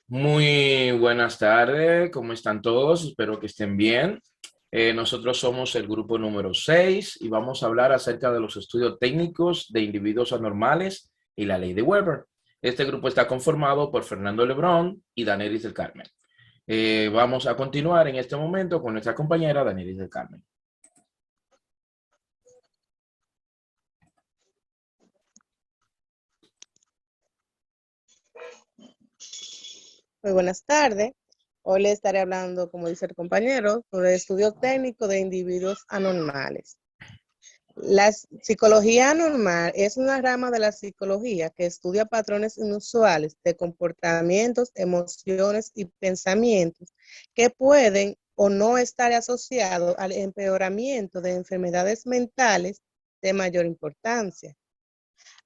Muy buenas tardes, ¿cómo están todos? Espero que estén bien. Nosotros somos el grupo número 6 y vamos a hablar acerca de los estudios técnicos de individuos anormales y la ley de Weber. Este grupo está conformado por Fernando Lebrón y Danelis del Carmen. Vamos a continuar en este momento con nuestra compañera Danelis del Carmen. Muy buenas tardes. Hoy les estaré hablando, como dice el compañero, sobre el estudio técnico de individuos anormales. La psicología anormal es una rama de la psicología que estudia patrones inusuales de comportamientos, emociones y pensamientos que pueden o no estar asociados al empeoramiento de enfermedades mentales de mayor importancia.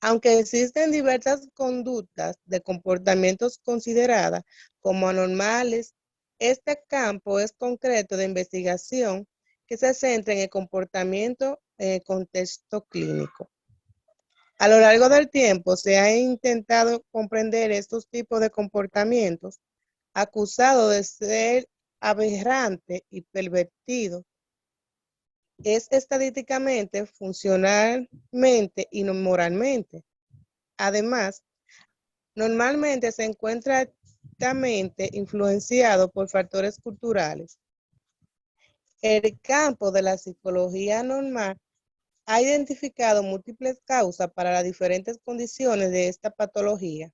Aunque existen diversas conductas de comportamientos consideradas como anormales, este campo es concreto de investigación que se centra en el comportamiento en el contexto clínico. A lo largo del tiempo se ha intentado comprender estos tipos de comportamientos acusados de ser aberrantes y pervertidos. Es estadísticamente, funcionalmente y no moralmente. Además, normalmente se encuentra altamente influenciado por factores culturales. El campo de la psicología normal ha identificado múltiples causas para las diferentes condiciones de esta patología,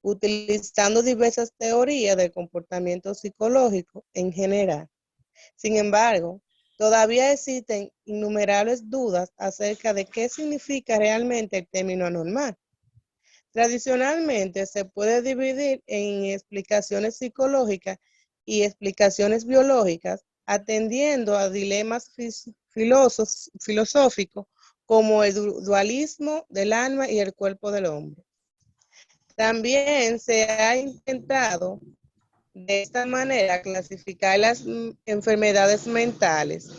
utilizando diversas teorías del comportamiento psicológico en general. Sin embargo, todavía existen innumerables dudas acerca de qué significa realmente el término anormal. Tradicionalmente se puede dividir en explicaciones psicológicas y explicaciones biológicas, atendiendo a dilemas filosóficos como el dualismo del alma y el cuerpo del hombre. También se ha intentado de esta manera clasificar las enfermedades mentales.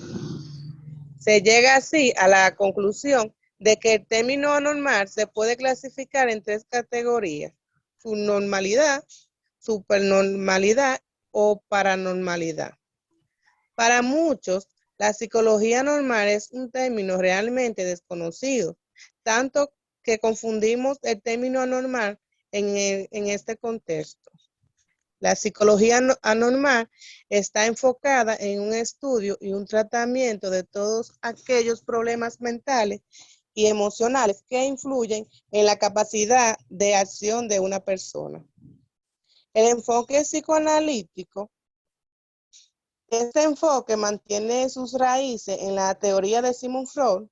Se llega así a la conclusión de que el término anormal se puede clasificar en tres categorías: subnormalidad, supernormalidad o paranormalidad. Para muchos, la psicología normal es un término realmente desconocido, tanto que confundimos el término anormal en este contexto. La psicología anormal está enfocada en un estudio y un tratamiento de todos aquellos problemas mentales y emocionales que influyen en la capacidad de acción de una persona. El enfoque psicoanalítico, este enfoque mantiene sus raíces en la teoría de Sigmund Freud.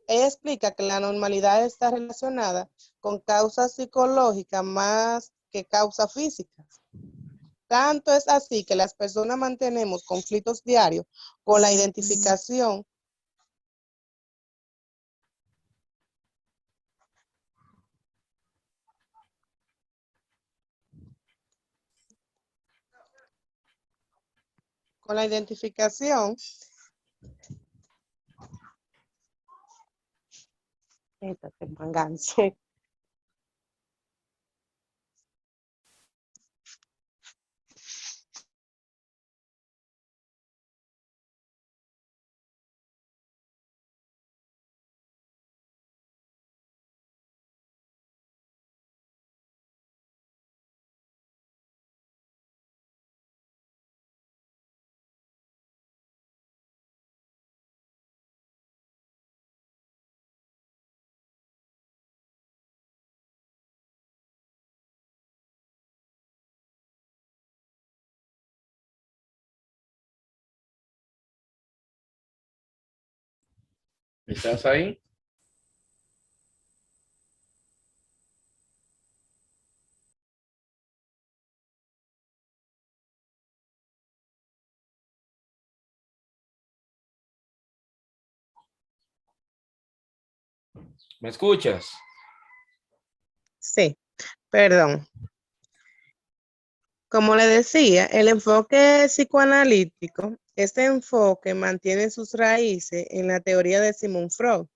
Ella explica que la normalidad está relacionada con causas psicológicas más que causas físicas. Tanto es así que las personas mantenemos conflictos diarios con la identificación ¿Estás ahí? ¿Me escuchas? Sí, perdón. Como le decía, el enfoque psicoanalítico, este enfoque mantiene sus raíces en la teoría de Sigmund Freud.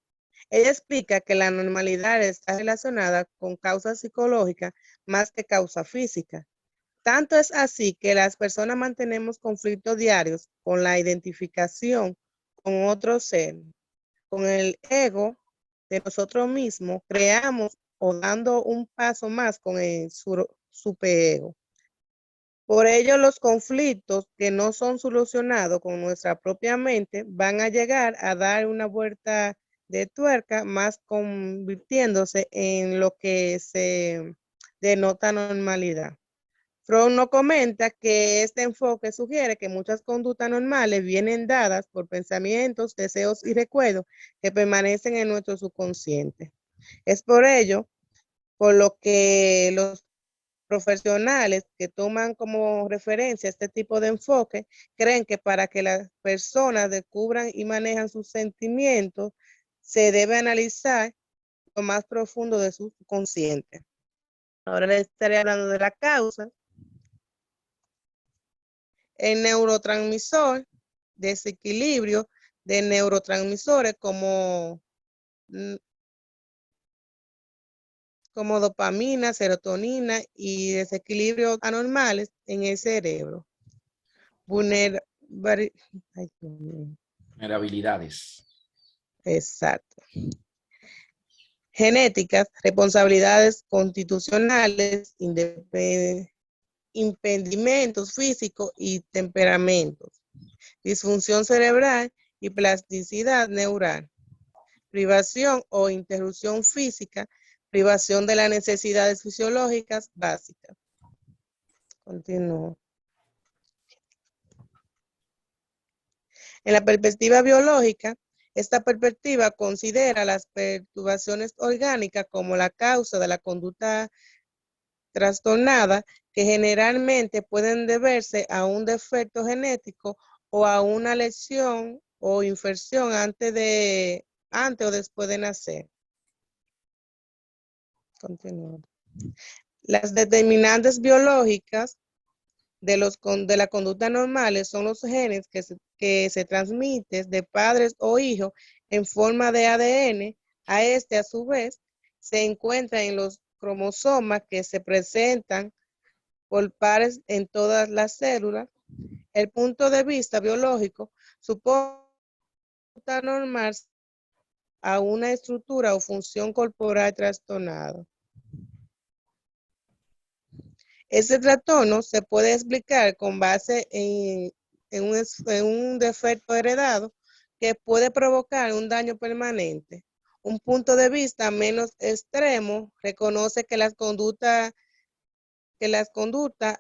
Ella explica que la normalidad está relacionada con causas psicológicas más que causa física. Tanto es así que las personas mantenemos conflictos diarios con la identificación con otro ser, con el ego de nosotros mismos, creamos o dando un paso más con el superego. Por ello, los conflictos que no son solucionados con nuestra propia mente van a llegar a dar una vuelta de tuerca, más convirtiéndose en lo que se denota normalidad. Freud nos comenta que este enfoque sugiere que muchas conductas normales vienen dadas por pensamientos, deseos y recuerdos que permanecen en nuestro subconsciente. Es por ello por lo que los profesionales que toman como referencia este tipo de enfoque creen que para que las personas descubran y manejan sus sentimientos, se debe analizar lo más profundo de su consciente. Ahora les estaré hablando de la causa. El neurotransmisor, desequilibrio de neurotransmisores como dopamina, serotonina y desequilibrios anormales en el cerebro. Vulnerabilidades. Exacto. Genéticas, responsabilidades constitucionales, impedimentos físicos y temperamentos, disfunción cerebral y plasticidad neural, privación o interrupción física, privación de las necesidades fisiológicas básicas. Continúo. En la perspectiva biológica, esta perspectiva considera las perturbaciones orgánicas como la causa de la conducta trastornada, que generalmente pueden deberse a un defecto genético o a una lesión o infección antes o después de nacer. Continuando. Las determinantes biológicas de la conducta normales son los genes que se transmiten de padres o hijos en forma de ADN. A este, a su vez, se encuentra en los cromosomas que se presentan por pares en todas las células. El punto de vista biológico supone normal a una estructura o función corporal trastornada. Ese trastorno se puede explicar con base en un defecto heredado que puede provocar un daño permanente. Un punto de vista menos extremo reconoce que las conductas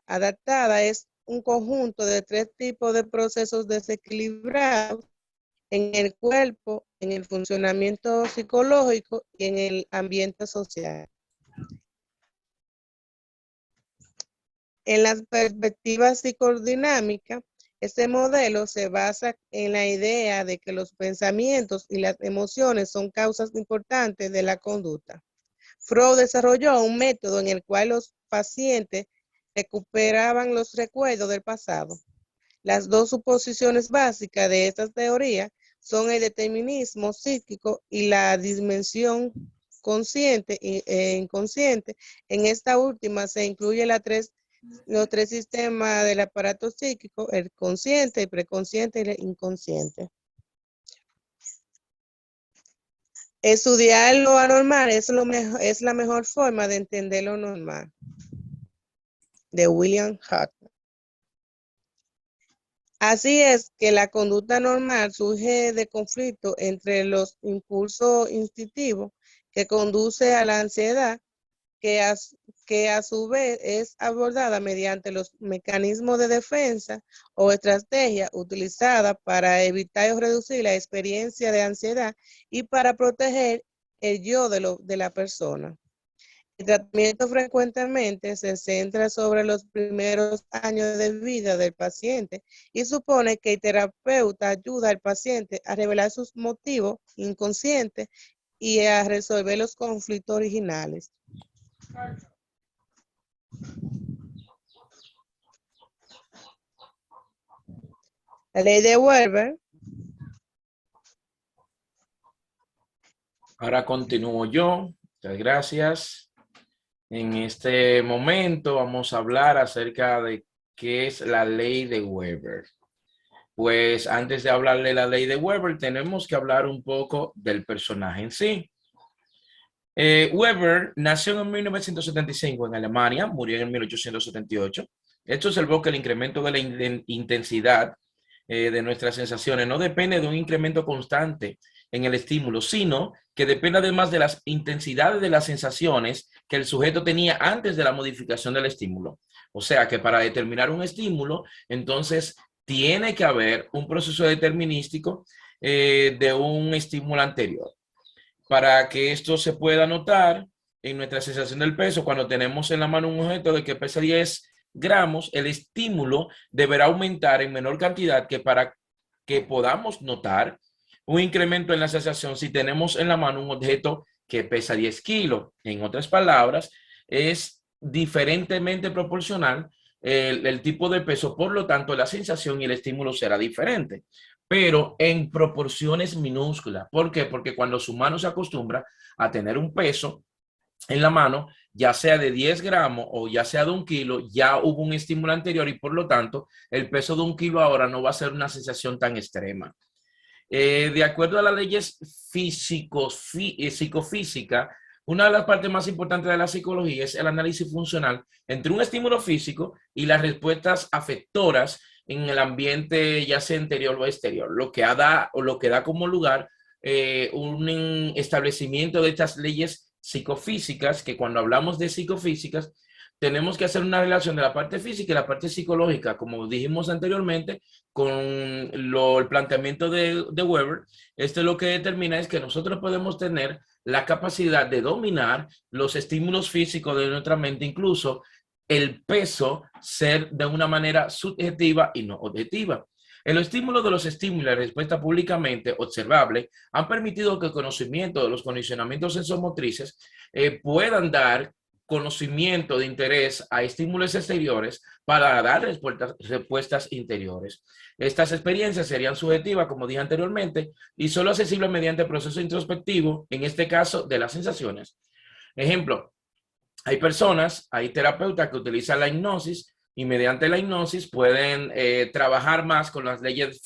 adaptadas es un conjunto de 3 tipos de procesos desequilibrados en el cuerpo, en el funcionamiento psicológico y en el ambiente social. En las perspectivas psicodinámicas, este modelo se basa en la idea de que los pensamientos y las emociones son causas importantes de la conducta. Freud desarrolló un método en el cual los pacientes recuperaban los recuerdos del pasado. Las dos suposiciones básicas de esta teoría son el determinismo psíquico y la dimensión consciente e inconsciente. En esta última se incluye los 3 sistemas del aparato psíquico: el consciente, el preconsciente y el inconsciente. Estudiar lo anormal es la mejor forma de entender lo normal. De William Hunt. Así es que la conducta normal surge de conflicto entre los impulsos instintivos que conduce a la ansiedad, que a su vez es abordada mediante los mecanismos de defensa o estrategia utilizada para evitar o reducir la experiencia de ansiedad y para proteger el yo de la persona. El tratamiento frecuentemente se centra sobre los primeros años de vida del paciente y supone que el terapeuta ayuda al paciente a revelar sus motivos inconscientes y a resolver los conflictos originales. La ley de Weber Ahora continúo yo. Muchas gracias. En este momento vamos a hablar acerca de qué es la ley de Weber. Pues antes de hablar de la ley de Weber, tenemos que hablar un poco del personaje en sí. Weber nació en 1975 en Alemania, murió en 1878. Esto observó que el incremento de la intensidad de nuestras sensaciones no depende de un incremento constante en el estímulo, sino que depende además de las intensidades de las sensaciones que el sujeto tenía antes de la modificación del estímulo. O sea que para determinar un estímulo, entonces tiene que haber un proceso determinístico de un estímulo anterior para que esto se pueda notar en nuestra sensación del peso. Cuando tenemos en la mano un objeto de que pesa 10 gramos, el estímulo deberá aumentar en menor cantidad que para que podamos notar un incremento en la sensación si tenemos en la mano un objeto que pesa 10 kilos. En otras palabras, es diferentemente proporcional el tipo de peso, por lo tanto, la sensación y el estímulo será diferente, pero en proporciones minúsculas. ¿Por qué? Porque cuando su mano se acostumbra a tener un peso en la mano, ya sea de 10 gramos o ya sea de 1 kilo, ya hubo un estímulo anterior y por lo tanto el peso de 1 kilo ahora no va a ser una sensación tan extrema. De acuerdo a las leyes psicofísicas, una de las partes más importantes de la psicología es el análisis funcional entre un estímulo físico y las respuestas afectoras en el ambiente, ya sea interior o exterior, lo que da como lugar un establecimiento de estas leyes psicofísicas, que cuando hablamos de psicofísicas, tenemos que hacer una relación de la parte física y la parte psicológica, como dijimos anteriormente, con el planteamiento de Weber. Esto lo que determina es que nosotros podemos tener la capacidad de dominar los estímulos físicos de nuestra mente, incluso el peso ser de una manera subjetiva y no objetiva. El estímulo de los estímulos y la respuesta públicamente observable han permitido que el conocimiento de los condicionamientos sensomotrices puedan dar conocimiento de interés a estímulos exteriores para dar respuestas interiores. Estas experiencias serían subjetivas, como dije anteriormente, y solo accesibles mediante proceso introspectivo, en este caso de las sensaciones. Ejemplo, hay terapeutas que utilizan la hipnosis y mediante la hipnosis pueden trabajar más con las leyes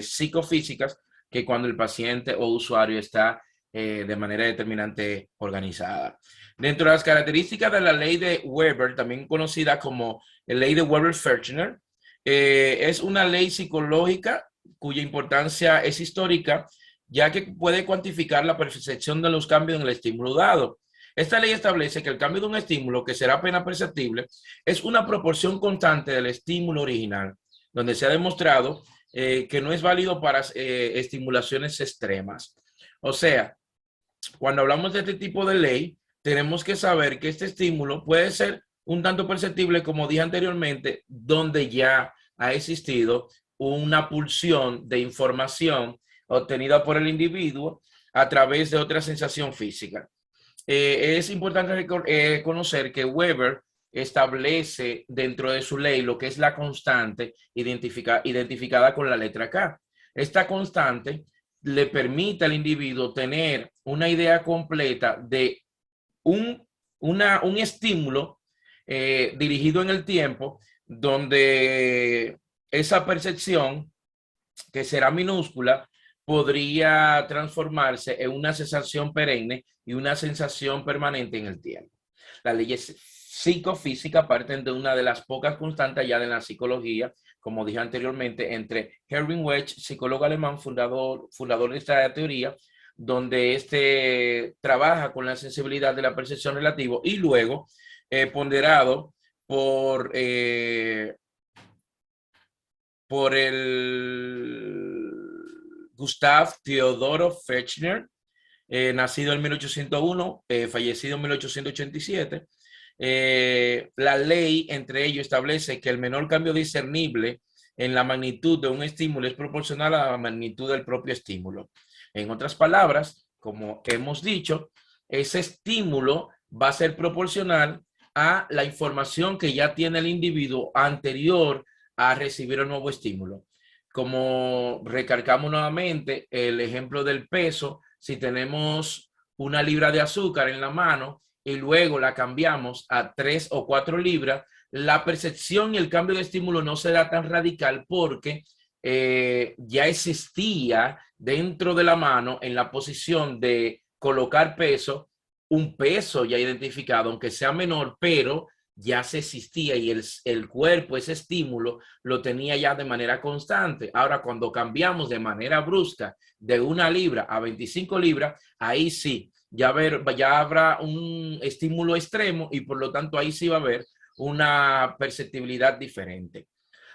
psicofísicas que cuando el paciente o usuario está de manera determinante organizada. Dentro de las características de la ley de Weber, también conocida como la ley de Weber-Fechner, es una ley psicológica cuya importancia es histórica, ya que puede cuantificar la percepción de los cambios en el estímulo dado. Esta ley establece que el cambio de un estímulo que será apenas perceptible es una proporción constante del estímulo original, donde se ha demostrado que no es válido para estimulaciones extremas. O sea, cuando hablamos de este tipo de ley, tenemos que saber que este estímulo puede ser un tanto perceptible, como dije anteriormente, donde ya ha existido una pulsión de información obtenida por el individuo a través de otra sensación física. Es importante conocer que Weber establece dentro de su ley lo que es la constante identificada con la letra K. Esta constante le permite al individuo tener una idea completa de un estímulo dirigido en el tiempo, donde esa percepción, que será minúscula, podría transformarse en una sensación perenne y una sensación permanente en el tiempo. Las leyes psicofísicas parten de una de las pocas constantes ya de la psicología, como dije anteriormente, entre Erwin Welch, psicólogo alemán, fundador de esta teoría, donde este trabaja con la sensibilidad de la percepción relativa y luego ponderado por el Gustav Theodor Fechner, nacido en 1801, fallecido en 1887. La ley, entre ellos, establece que el menor cambio discernible en la magnitud de un estímulo es proporcional a la magnitud del propio estímulo. En otras palabras, como hemos dicho, ese estímulo va a ser proporcional a la información que ya tiene el individuo anterior a recibir el nuevo estímulo. Como recargamos nuevamente el ejemplo del peso, si tenemos una libra de azúcar en la mano y luego la cambiamos a 3 o 4 libras, la percepción y el cambio de estímulo no será tan radical porque ya existía dentro de la mano en la posición de colocar peso, un peso ya identificado, aunque sea menor, pero ya se existía y el cuerpo, ese estímulo, lo tenía ya de manera constante. Ahora, cuando cambiamos de manera brusca de 1 libra a 25 libras, ahí sí, ya habrá un estímulo extremo y por lo tanto ahí sí va a haber una perceptibilidad diferente.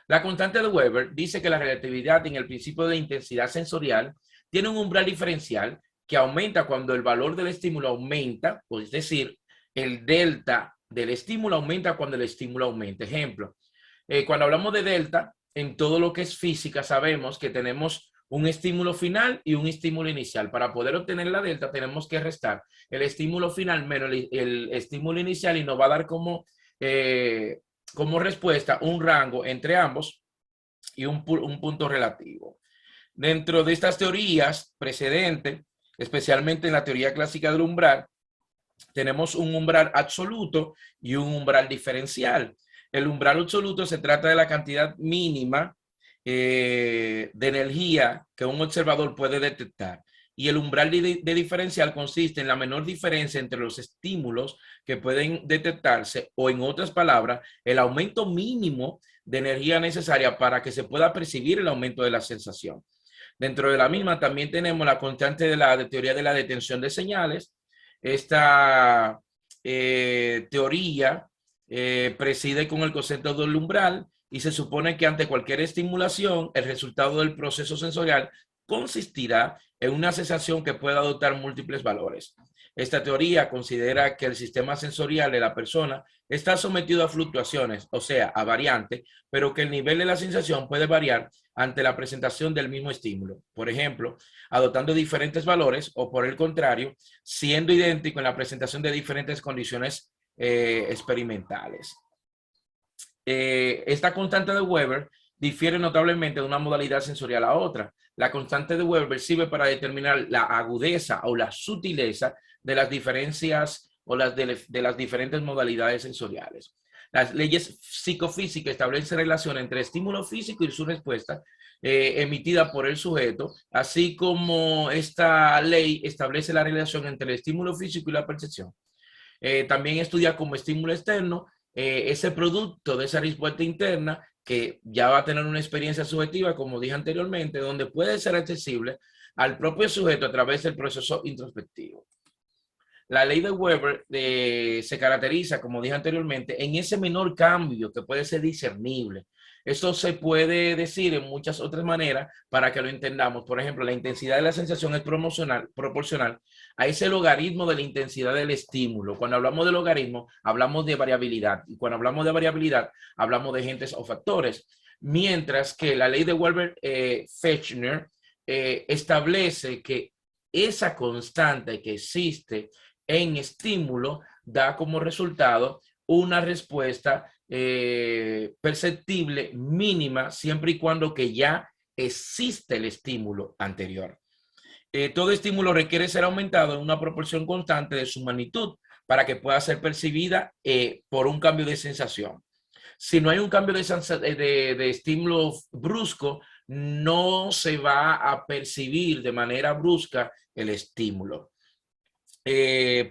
La constante de Weber dice que la relatividad en el principio de intensidad sensorial tiene un umbral diferencial que aumenta cuando el valor del estímulo aumenta, pues es decir, el delta del estímulo aumenta cuando el estímulo aumenta. Ejemplo, cuando hablamos de delta, en todo lo que es física sabemos que tenemos un estímulo final y un estímulo inicial. Para poder obtener la delta tenemos que restar el estímulo final menos el estímulo inicial y nos va a dar como respuesta un rango entre ambos y un punto relativo. Dentro de estas teorías precedentes, especialmente en la teoría clásica del umbral, tenemos un umbral absoluto y un umbral diferencial. El umbral absoluto se trata de la cantidad mínima de energía que un observador puede detectar. Y el umbral de diferencial consiste en la menor diferencia entre los estímulos que pueden detectarse, o en otras palabras, el aumento mínimo de energía necesaria para que se pueda percibir el aumento de la sensación. Dentro de la misma también tenemos la constante de la teoría de la detención de señales. Esta teoría preside con el concepto del umbral y se supone que ante cualquier estimulación, el resultado del proceso sensorial consistirá en una sensación que pueda adoptar múltiples valores. Esta teoría considera que el sistema sensorial de la persona está sometido a fluctuaciones, o sea, a variantes, pero que el nivel de la sensación puede variar ante la presentación del mismo estímulo. Por ejemplo, adoptando diferentes valores o por el contrario, siendo idéntico en la presentación de diferentes condiciones experimentales. Esta constante de Weber difiere notablemente de una modalidad sensorial a otra. La constante de Weber sirve para determinar la agudeza o la sutileza de las diferencias o de las diferentes modalidades sensoriales. Las leyes psicofísicas establecen relación entre estímulo físico y su respuesta emitida por el sujeto, así como esta ley establece la relación entre el estímulo físico y la percepción. También estudia como estímulo externo ese producto de esa respuesta interna que ya va a tener una experiencia subjetiva, como dije anteriormente, donde puede ser accesible al propio sujeto a través del proceso introspectivo. La ley de Weber se caracteriza, como dije anteriormente, en ese menor cambio que puede ser discernible. Esto se puede decir en muchas otras maneras para que lo entendamos. Por ejemplo, la intensidad de la sensación es proporcional a ese logaritmo de la intensidad del estímulo. Cuando hablamos de logaritmo, hablamos de variabilidad. Y cuando hablamos de variabilidad, hablamos de agentes o factores. Mientras que la ley de Weber-Fechner establece que esa constante que existe en estímulo da como resultado una respuesta perceptible mínima siempre y cuando que ya existe el estímulo anterior. Todo estímulo requiere ser aumentado en una proporción constante de su magnitud para que pueda ser percibida por un cambio de sensación. Si no hay un cambio de estímulo brusco, no se va a percibir de manera brusca el estímulo.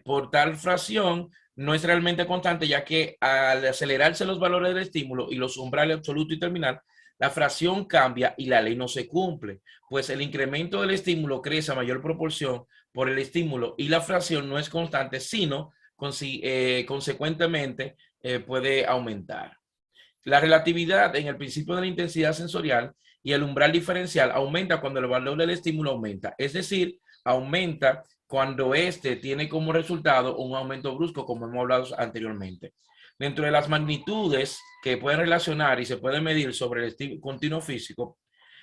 Por tal fracción, no es realmente constante, ya que al acelerarse los valores del estímulo y los umbrales absoluto y terminal, la fracción cambia y la ley no se cumple, pues el incremento del estímulo crece a mayor proporción por el estímulo y la fracción no es constante, sino consecuentemente puede aumentar. La relatividad en el principio de la intensidad sensorial y el umbral diferencial aumenta cuando el valor del estímulo aumenta, es decir, aumenta cuando este tiene como resultado un aumento brusco, como hemos hablado anteriormente. Dentro de las magnitudes que pueden relacionar y se pueden medir sobre el estímulo continuo físico,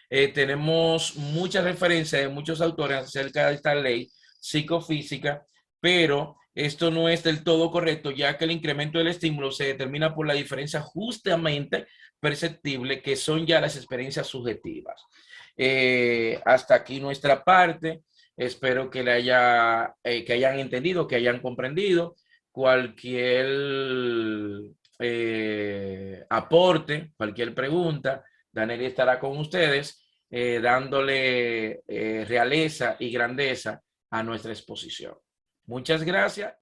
tenemos muchas referencias de muchos autores acerca de esta ley psicofísica, pero esto no es del todo correcto, ya que el incremento del estímulo se determina por la diferencia justamente perceptible, que son ya las experiencias subjetivas. Hasta aquí nuestra parte. Espero que que hayan entendido, que hayan comprendido. Cualquier aporte, cualquier pregunta, Danelli estará con ustedes dándole realeza y grandeza a nuestra exposición. Muchas gracias